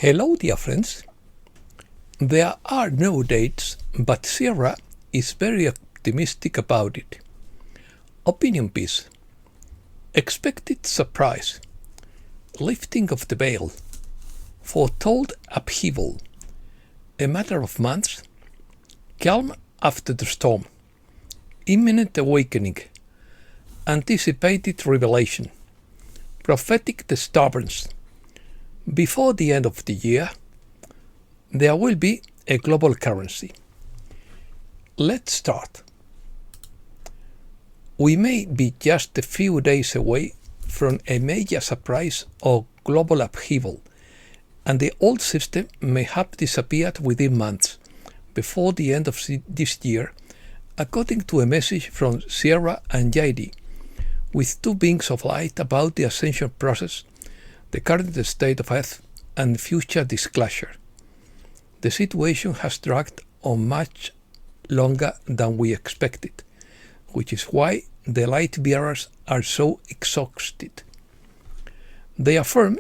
Hello, dear friends. There are no dates, but Sierra is very optimistic about it. Opinion piece. Expected surprise. Lifting of the veil. Foretold upheaval. A matter of months. Calm after the storm. Imminent awakening. Anticipated revelation. Prophetic disturbance. Before the end of the year, there will be a global currency. Let's start. We may be just a few days away from a major surprise or global upheaval, and the old system may have disappeared within months, before the end of this year, according to a message from Sierra and JD, with two beings of light about the ascension process, the current state of Earth, and future disclosure. The situation has dragged on much longer than we expected, which is why the light bearers are so exhausted. They affirm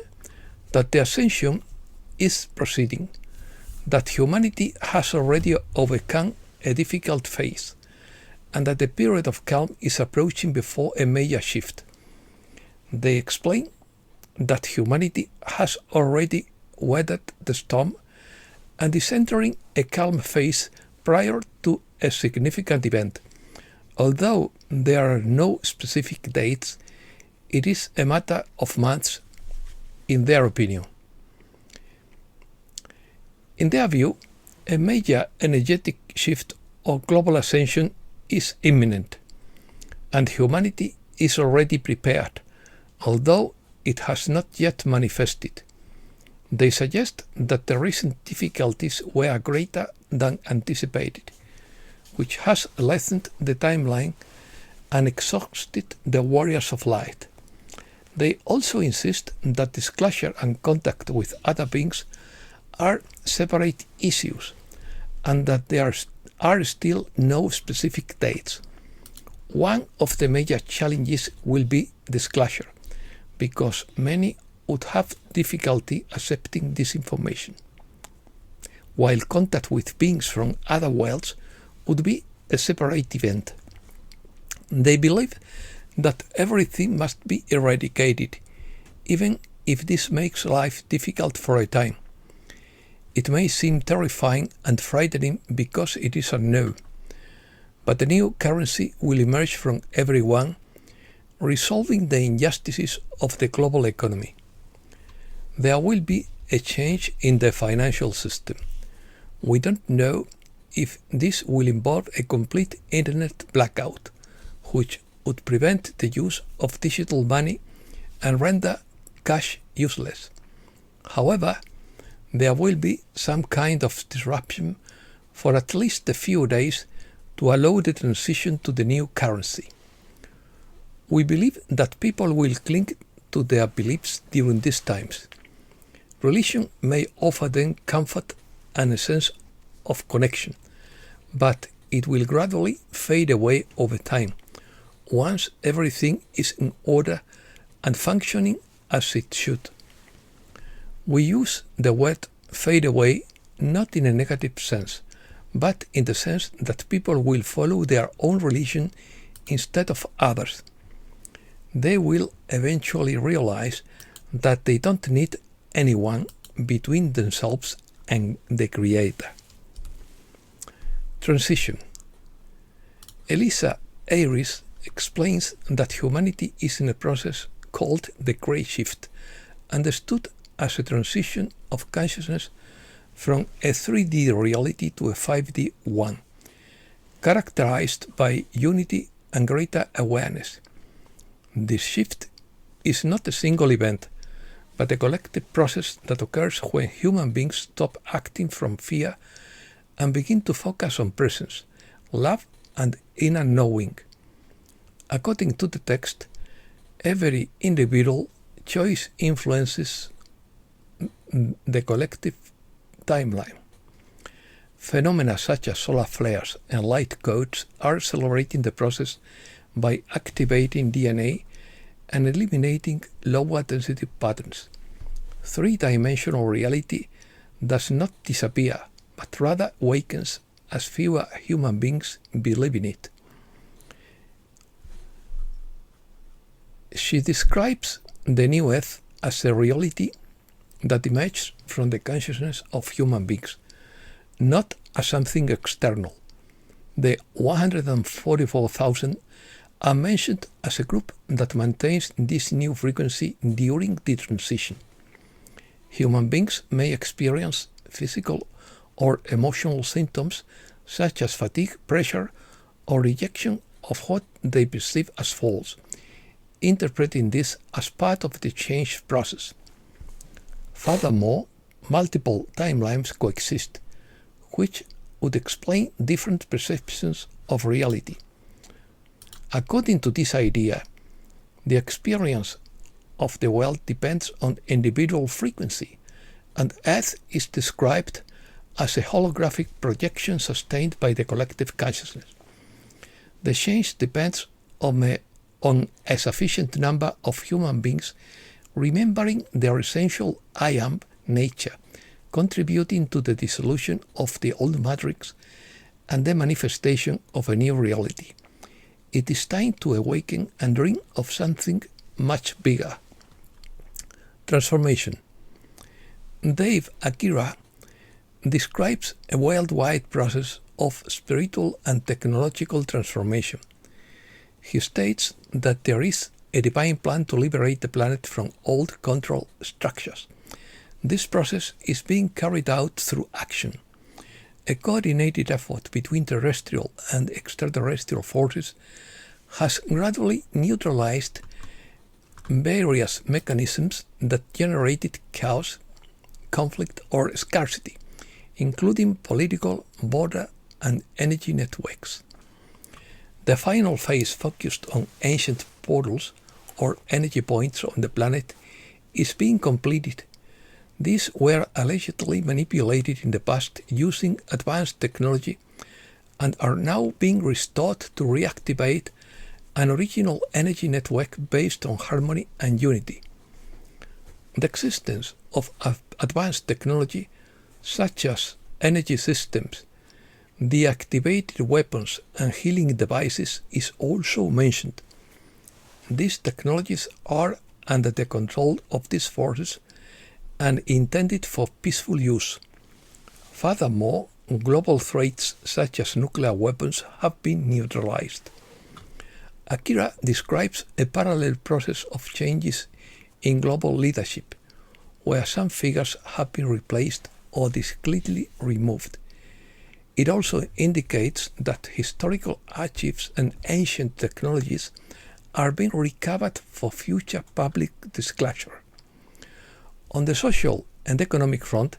that the ascension is proceeding, that humanity has already overcome a difficult phase, and that the period of calm is approaching before a major shift. They explain that humanity has already weathered the storm and is entering a calm phase prior to a significant event. Although there are no specific dates, it is a matter of months, in their opinion. In their view, a major energetic shift or global ascension is imminent, and humanity is already prepared, although it has not yet manifested. They suggest that the recent difficulties were greater than anticipated, which has lengthened the timeline and exhausted the warriors of light. They also insist that disclosure and contact with other beings are separate issues, and that there are still no specific dates. One of the major challenges will be disclosure, because many would have difficulty accepting this information, while contact with beings from other worlds would be a separate event. They believe that everything must be eradicated, even if this makes life difficult for a time. It may seem terrifying and frightening because it is unknown, but the new currency will emerge from everyone, resolving the injustices of the global economy. There will be a change in the financial system. We don't know if this will involve a complete internet blackout, which would prevent the use of digital money and render cash useless. However, there will be some kind of disruption for at least a few days to allow the transition to the new currency. We believe that people will cling to their beliefs during these times. Religion may offer them comfort and a sense of connection, but it will gradually fade away over time, once everything is in order and functioning as it should. We use the word fade away not in a negative sense, but in the sense that people will follow their own religion instead of others. They will eventually realize that they don't need anyone between themselves and the Creator. Transition. Elisa Ayres explains that humanity is in a process called the Great Shift, understood as a transition of consciousness from a 3D reality to a 5D one, characterized by unity and greater awareness. This shift is not a single event, but a collective process that occurs when human beings stop acting from fear and begin to focus on presence, love, and inner knowing. According to the text, every individual choice influences the collective timeline. Phenomena such as solar flares and light codes are accelerating the process by activating DNA and eliminating lower density patterns. Three-dimensional reality does not disappear, but rather awakens as fewer human beings believe in it. She describes the new Earth as a reality that emerges from the consciousness of human beings, not as something external. The 144,000 are mentioned as a group that maintains this new frequency during the transition. Human beings may experience physical or emotional symptoms such as fatigue, pressure, or rejection of what they perceive as false, interpreting this as part of the change process. Furthermore, multiple timelines coexist, which would explain different perceptions of reality. According to this idea, the experience of the world depends on individual frequency, and Earth is described as a holographic projection sustained by the collective consciousness. The change depends on a sufficient number of human beings remembering their essential I am nature, contributing to the dissolution of the old matrix and the manifestation of a new reality. It is time to awaken and dream of something much bigger. Transformation. Dave Akira describes a worldwide process of spiritual and technological transformation. He states that there is a divine plan to liberate the planet from old control structures. This process is being carried out through action. A coordinated effort between terrestrial and extraterrestrial forces has gradually neutralized various mechanisms that generated chaos, conflict, or scarcity, including political, border, and energy networks. The final phase focused on ancient portals or energy points on the planet is being completed. These were allegedly manipulated in the past using advanced technology and are now being restored to reactivate an original energy network based on harmony and unity. The existence of advanced technology such as energy systems, deactivated weapons, and healing devices is also mentioned. These technologies are under the control of these forces and intended for peaceful use. Furthermore, global threats such as nuclear weapons have been neutralized. Akira describes a parallel process of changes in global leadership, where some figures have been replaced or discreetly removed. It also indicates that historical archives and ancient technologies are being recovered for future public disclosure. On the social and economic front,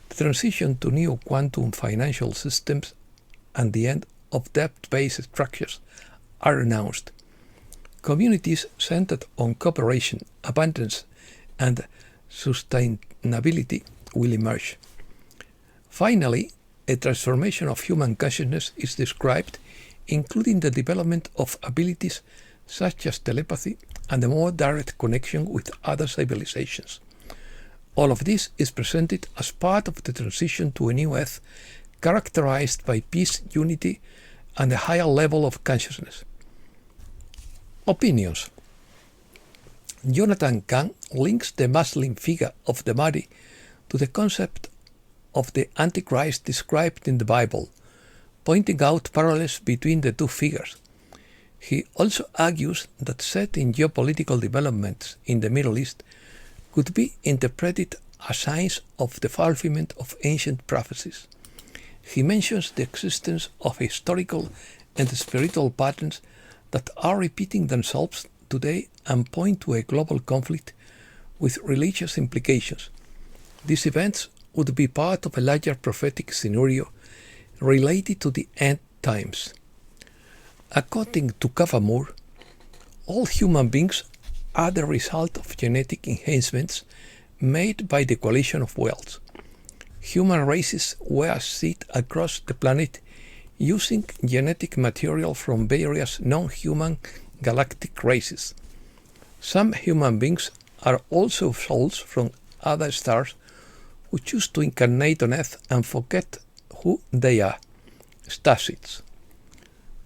the transition to new quantum financial systems and the end of debt-based structures are announced. Communities centered on cooperation, abundance, and sustainability will emerge. Finally, a transformation of human consciousness is described, including the development of abilities such as telepathy and a more direct connection with other civilizations. All of this is presented as part of the transition to a new Earth characterized by peace, unity, and a higher level of consciousness. Opinions. Jonathan Cahn links the Muslim figure of the Mahdi to the concept of the Antichrist described in the Bible, pointing out parallels between the two figures. He also argues that certain geopolitical developments in the Middle East could be interpreted as signs of the fulfillment of ancient prophecies. He mentions the existence of historical and spiritual patterns that are repeating themselves today and point to a global conflict with religious implications. These events would be part of a larger prophetic scenario related to the end times. According to Kavamur, all human beings are the result of genetic enhancements made by the coalition of worlds. Human races were seeded across the planet using genetic material from various non-human galactic races. Some human beings are also souls from other stars who choose to incarnate on Earth and forget who they are, stasids.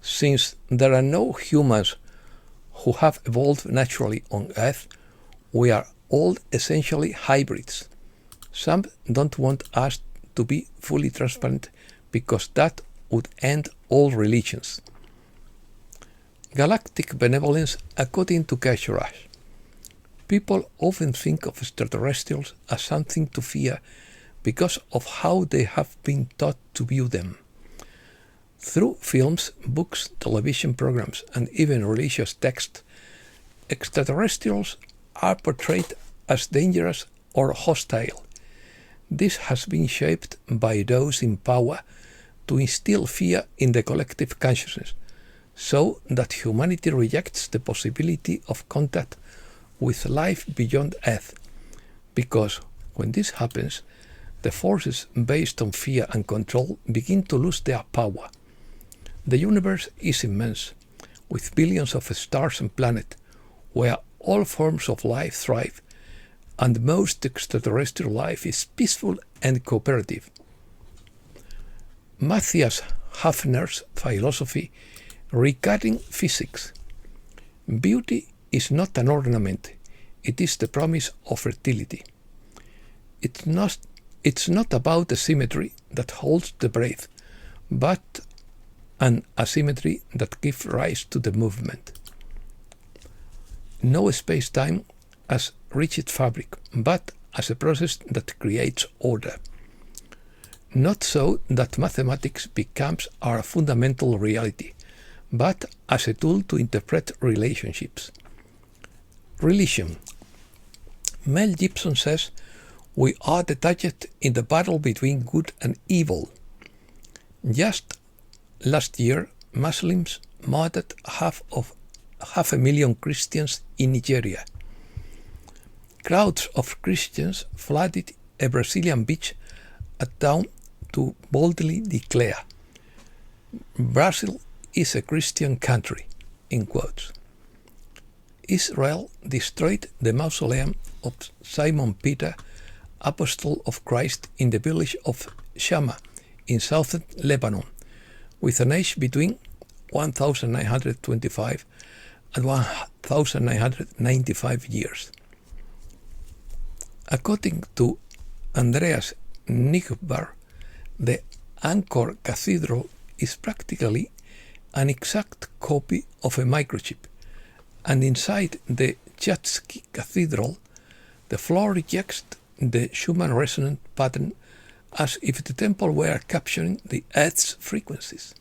Since there are no humans who have evolved naturally on Earth, we are all essentially hybrids. Some don't want us to be fully transparent because that would end all religions. Galactic benevolence according to Kashurash. People often think of extraterrestrials as something to fear because of how they have been taught to view them. Through films, books, television programs, and even religious texts, extraterrestrials are portrayed as dangerous or hostile. This has been shaped by those in power to instill fear in the collective consciousness, so that humanity rejects the possibility of contact with life beyond Earth, because when this happens, the forces based on fear and control begin to lose their power. The universe is immense, with billions of stars and planets, where all forms of life thrive, and most extraterrestrial life is peaceful and cooperative. Matthias Hafner's philosophy regarding physics. Beauty is not an ornament, it is the promise of fertility. It's not about the symmetry that holds the breath, but an asymmetry that gives rise to the movement. No space-time as rigid fabric, but as a process that creates order. Not so that mathematics becomes our fundamental reality, but as a tool to interpret relationships. Religion. Mel Gibson says, "We are the target in the battle between good and evil." Just last year, Muslims murdered half a million Christians in Nigeria. Crowds of Christians flooded a Brazilian beach at dawn to boldly declare, "Brazil is a Christian country," in quotes. Israel destroyed the mausoleum of Simon Peter, Apostle of Christ, in the village of Shama in southern Lebanon, with an age between 1925 and 1995 years. According to Andreas Nygård, the Angkor Cathedral is practically an exact copy of a microchip, and inside the Jatsky Cathedral, the floor rejects the Schumann resonant pattern as if the temple were capturing the Earth's frequencies.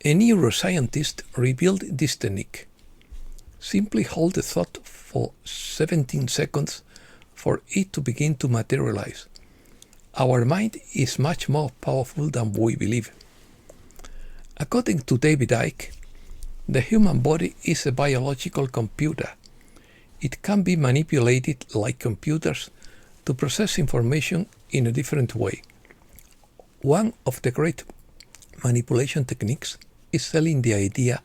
A neuroscientist revealed this technique. Simply hold the thought for 17 seconds for it to begin to materialize. Our mind is much more powerful than we believe. According to David Icke, the human body is a biological computer. It can be manipulated like computers to process information in a different way. One of the great manipulation techniques is selling the idea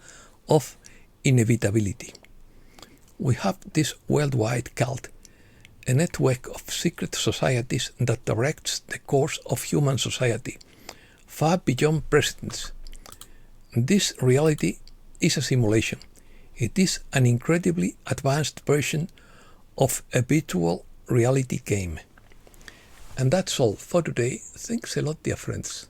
of inevitability. We have this worldwide cult, a network of secret societies that directs the course of human society, far beyond presidents. This reality is a simulation. It is an incredibly advanced version of a virtual reality game. And that's all for today. Thanks a lot, dear friends.